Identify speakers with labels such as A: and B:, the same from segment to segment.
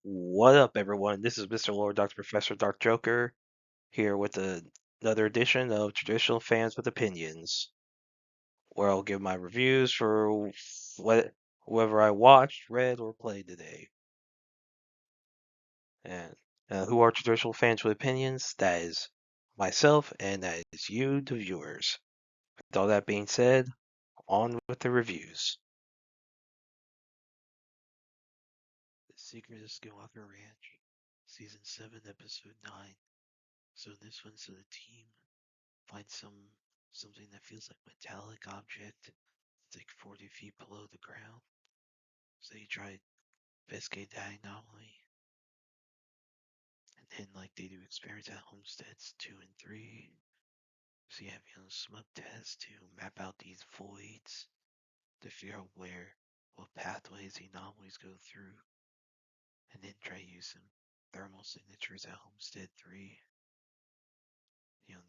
A: What up, everyone? This is Mr. Lord, Dr. Professor, Dark Joker, here with another edition of Traditional Fans with Opinions, where I'll give my reviews for whoever I watched, read, or played today. And who are Traditional Fans with Opinions? That is myself, and that is you, the viewers. With all that being said, on with the reviews. The Secret of Skinwalker Ranch, Season 7, Episode 9. So this one's the team find something that feels like metallic object. It's like 40 feet below the ground. So you try to investigate that anomaly. And then like they do experiments at homesteads 2 and 3. So you have smoke tests to map out these voids to figure out what pathways the anomalies go through. And then try to use some thermal signatures at homestead 3.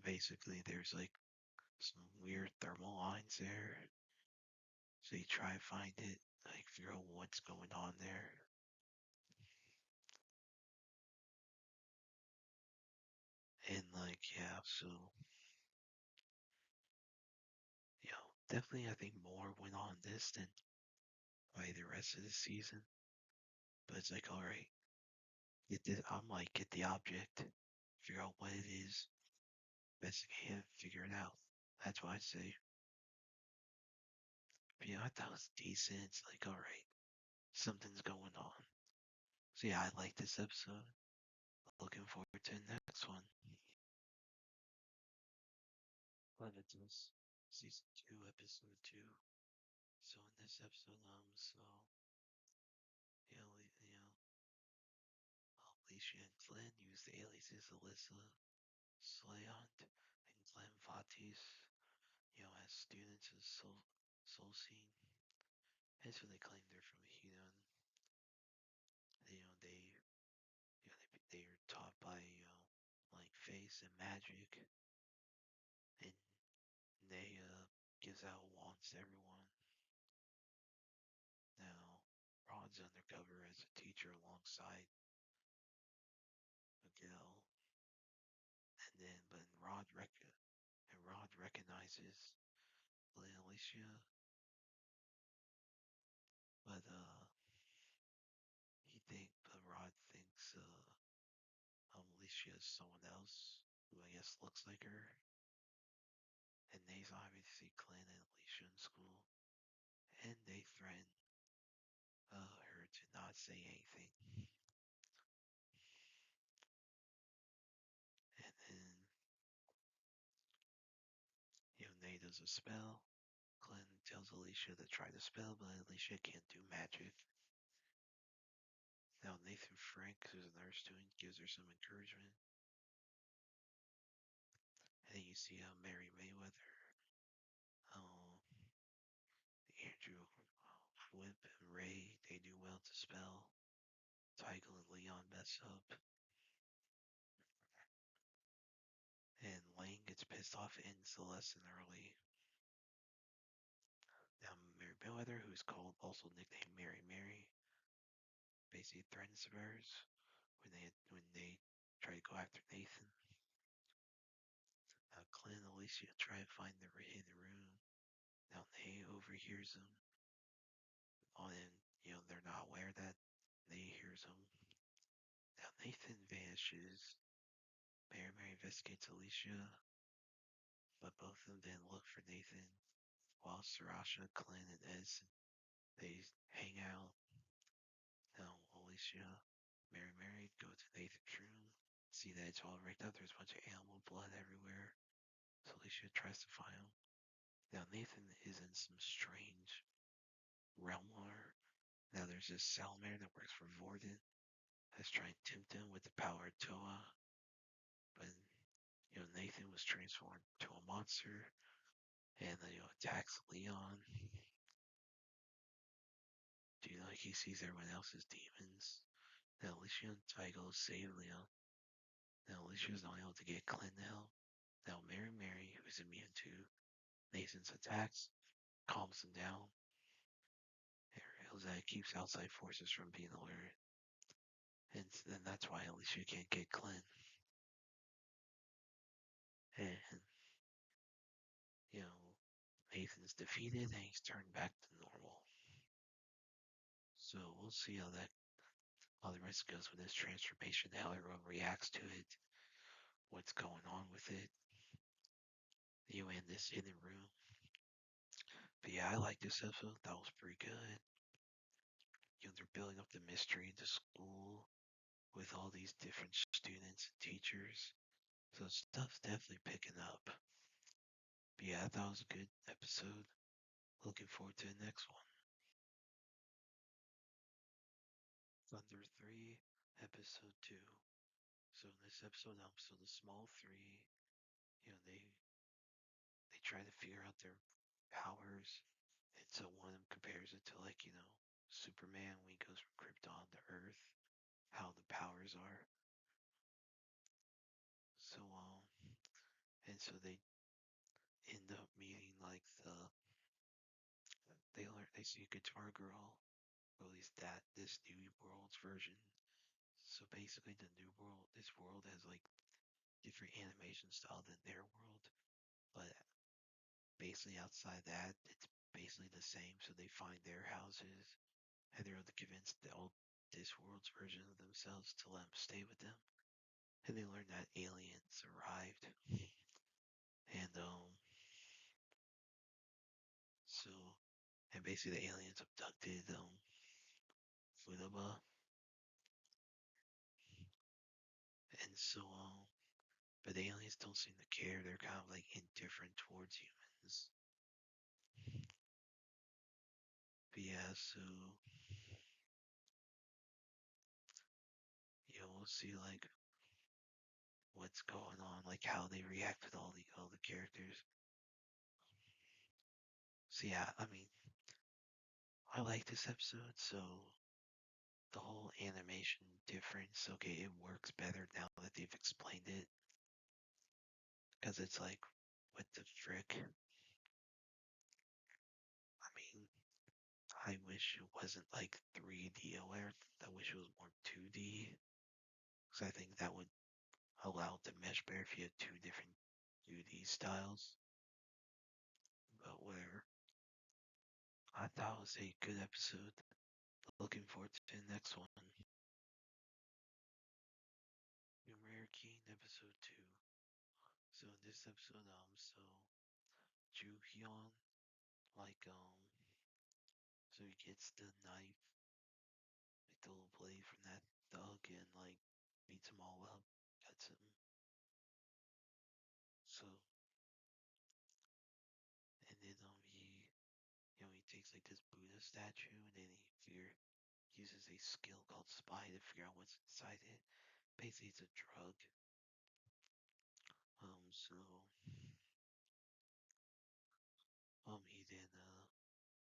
A: Basically there's like some weird thermal lines there. So you try to find it, like figure out what's going on there. And yeah, so definitely I think more went on this than by the rest of the season. But it's like, alright, get the object, figure out what it is, investigate it, figure it out. That's what I say. But I thought it was decent. It's like, alright, something's going on. So yeah, I like this episode. Looking forward to the next one. Clevatess, Season 2, Episode 2. So in this episode, Alicia and Flynn use the aliases Alyssa, Slayant, and Clevatess, as students of Soul Scene. And so they claim they're from Hunan. They are taught by like face and magic, and they gives out wands to everyone. Now, Rod's undercover as a teacher alongside Miguel, but Rod recognizes Alicia, but Rod thinks Alicia is someone else who I guess looks like her, and they obviously Clint and Alicia in school, and they threaten her to not say anything. And then, Nate does a spell. Clint tells Alicia to try the spell, but Alicia can't do magic. Now Nathan Frank, who's a nurse student, gives her some encouragement. And then you see Mary Mayweather, Andrew, Whip, and Ray, they do well to spell. Tycho and Leon mess up. And Lane gets pissed off and ends the lesson early. Now Mary Mayweather, who's called also nicknamed Mary, basically threatens hers when they try to go after Nathan. Now Clint and Alicia try to find the hidden room. Now Nate overhears them. And they're not aware that Nate hears them. Now Nathan vanishes. Mary investigates Alicia, but both of them then look for Nathan, while Sarasha, Clint, and Edison, they hang out. Now Alicia, Mary go to Nathan's room, see that it's all rigged up. There's a bunch of animal blood everywhere. So Alicia tries to find him. Now Nathan is in some strange realm where now there's this salamander that works for Vorden that's trying to tempt him with the power of Toa. But Nathan was transformed to a monster and attacks Leon. Like he sees everyone else as demons. Now Alicia and Tycho save Leon. Now Alicia is not able to get Clint now. Now Mary, who's immune to Nathan's attacks, calms him down. It reveals that it keeps outside forces from being alerted. And then that's why at least you can't get Clint. And you know, Nathan's defeated and he's turned back to normal. So we'll see how the rest goes with this transformation, how everyone reacts to it, what's going on with it. You in this hidden room. But yeah, I like this episode. That was pretty good. You know, they're building up the mystery in the school with all these different students and teachers. So stuff's definitely picking up. But yeah, that was a good episode. Looking forward to the next one. Thunder 3, episode 2. So in this episode, so the small three, you know, they try to figure out their powers. And so one of them compares it to like, you know, Superman when he goes from Krypton to Earth, how the powers are. So and so they end up meeting like they see a Guitar Girl, or at least that this new world's version. So basically, this world has like different animation style than their world, but basically outside that, it's basically the same. So they find their houses, and they're able to convince this world's version of themselves to let them stay with them. And they learn that aliens arrived, and so and basically the aliens abducted Futaba, and so but the aliens don't seem to care. They're kind of like indifferent towards humans. But yeah, so we'll see like what's going on, like how they react with all the characters. So yeah, I mean, I like this episode. So the whole animation difference, okay, it works better now that they've explained it, because it's like, what the frick? I mean, I wish it wasn't like 3D alert. I wish it was more 2D, because I think that would allow it to mesh better if you had two different 2D styles. But where I thought it was a good episode. Looking forward to the next one. Rare King episode 2. So in this episode, so Ju Hyun, like, so he gets the knife, like the little blade from that thug, and like beats them all up, cuts him. So, and then he takes like this Buddha statue, and then uses a skill called Spy to figure out what's inside it. Basically, it's a drug. So he then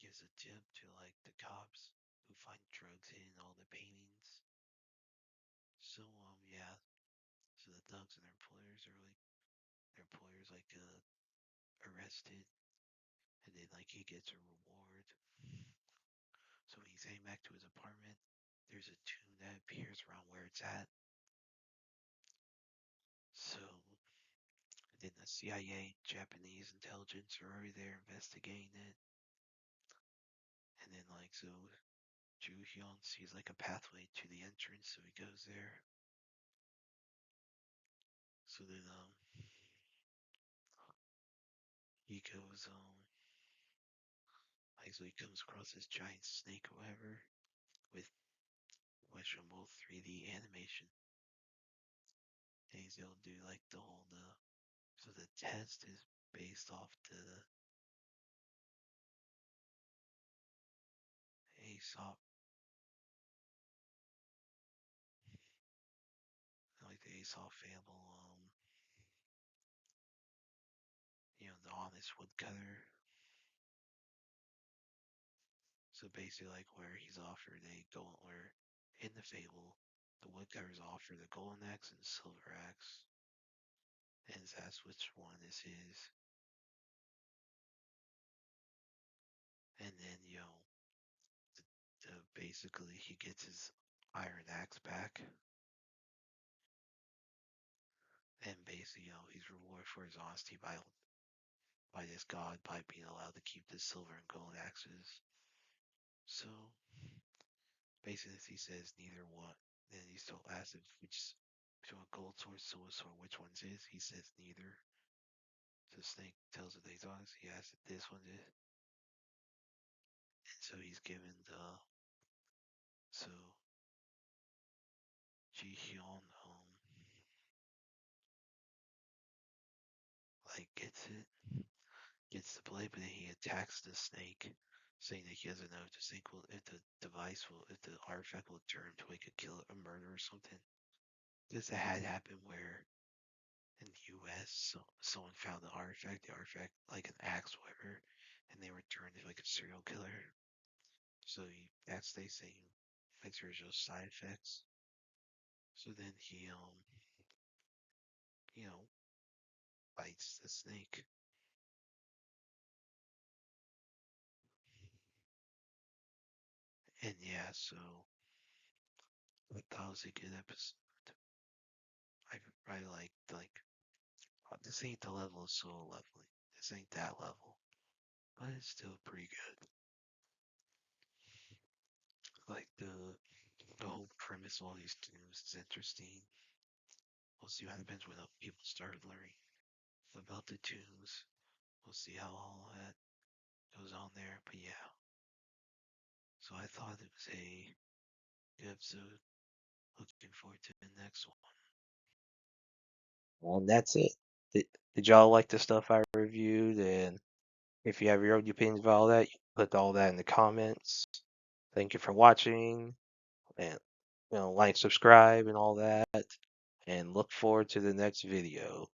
A: gives a tip to like the cops who find drugs in all the paintings. So yeah, so the thugs and their employers like arrested, and then like he gets a reward. So when he's heading back to his apartment, there's a tune that appears around where it's at. So then the CIA, Japanese intelligence are already there investigating it. And then like so Ju Hyun sees like a pathway to the entrance, so he goes there. So then he goes like so he comes across this giant snake or whatever with questionable 3D animation. And he's able to do like the whole so the test is based off the Aesop, like the Aesop fable, the honest woodcutter. So basically, like where he's offered a gold, where in the fable, the woodcutter's offered a golden axe and silver axe, and asks which one is his. And then basically he gets his iron axe axe back, and basically, he's rewarded for his honesty by this god by being allowed to keep the silver and gold axes. So basically, he says neither one. Then he's still asked if which between a gold sword, silver sword, which one's his. He says neither. So Snake tells him that he's honest. He asks if this one is. And so he's given the so Ji Hyun like gets the blade, but then he attacks the snake, saying that he doesn't know if the snake will, if the device will, if the artifact will turn to like a kill, a murder or something. This had happened where in the U.S. Someone found the artifact like an axe, whatever, and they were turned into like a serial killer. So that's they say exerts side effects. So then he you know bites the snake. And yeah, so that was a good episode. I like this ain't the level of Soul Leveling. This ain't that level, but it's still pretty good. Like the whole premise of all these tombs is interesting. We'll see what happens when people start learning about the tombs. We'll see how all that goes on there. But yeah, so I thought it was a good episode. Looking forward to the next one. Well, that's it. Did y'all like the stuff I reviewed? And if you have your own opinions about all that, you can put all that in the comments. Thank you for watching, and like, subscribe, and all that. And look forward to the next video.